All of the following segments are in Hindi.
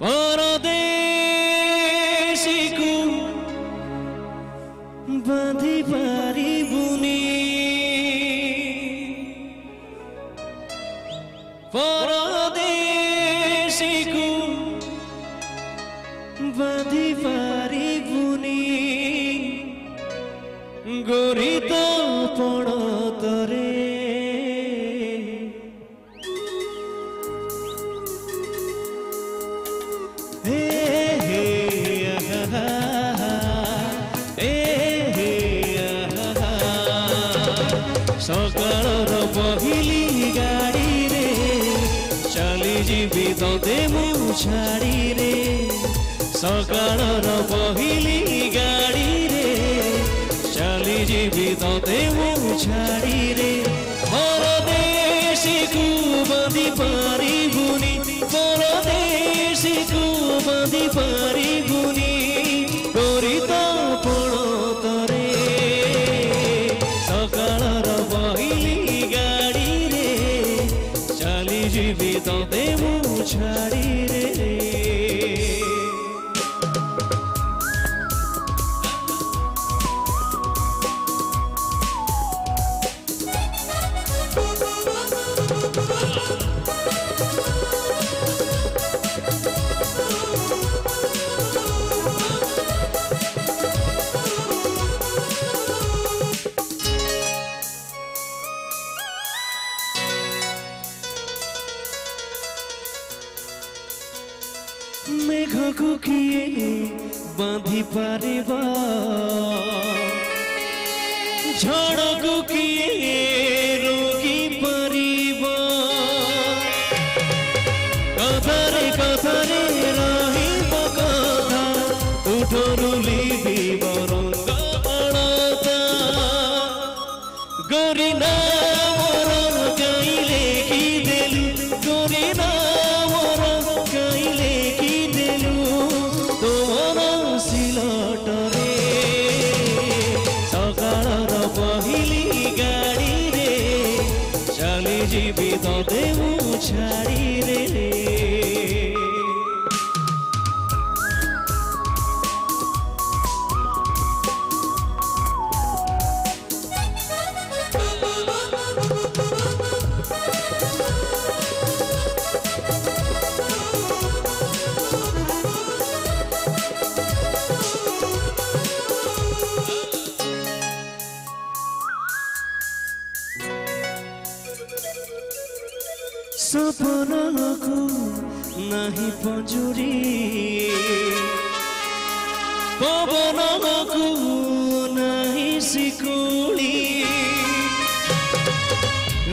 परदेशीकु बांधि पारिबुनी परदेशीकु बांधि पारिबुनी गरीत पड़तरे सकाळर पहिली गाड़ी रे चली जीवी तोते मु छाड़ी रे सकाळर पहिली गाड़ी रे चली जीवी तोते मु छाड़ी रे परदेशीकु बांधि पारिबुनी परदेशीकु बांधि पारिबुनी गरीत पड़तरे सकाळर पहिली गाड़ी रे चली जीवी तोते मु छाड़ी रे मेघ को किए बांधि पारिबा झड़ को किए रोगी पारिबा कथारे कथारे रहिब कथा उठरू लिभिब रंग अणता गोरी नामर काई लेखि देलु गोरी नामर काई लेखि सिलटरे सकाळर पहिली गाड़ी रे चली जीवी तोते मु छाड़ी रे सपनकु नाही पंजुरी पवनकु नाही सिकुली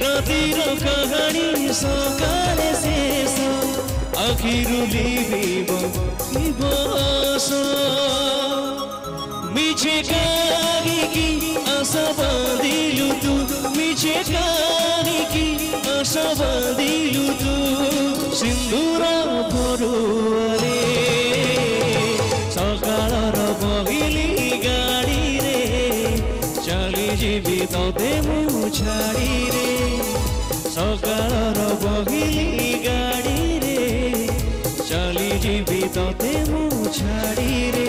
रातिर कहानी सकाळे शेष आखिरु लिभिब दिवस मिछे काहीकी आशा बाँधिलु तु मिछे काहीकी आशा बाँधिलु तु सिन्दूर परुवारे सकाळर पहिली गाड़ी रे चली जीवी तोते मु छाड़ी रे सकाळर पहिली गाड़ी रे चली जीवी तोते मु छाड़ी रे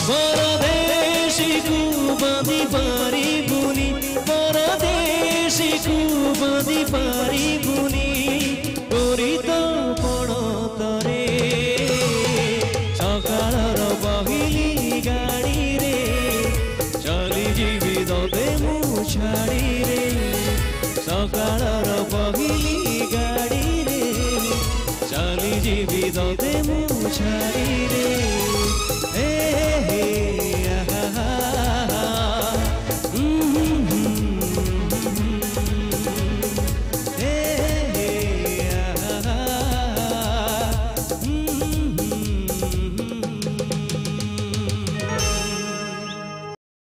परदेशीकु बांधि पारिबुनी परदेशीकु बांधि पारिबुनी गरीत पड़तरे सकाळर पहिली गाड़ी रे चली जीवी तोते मु छाड़ी रे सकाळर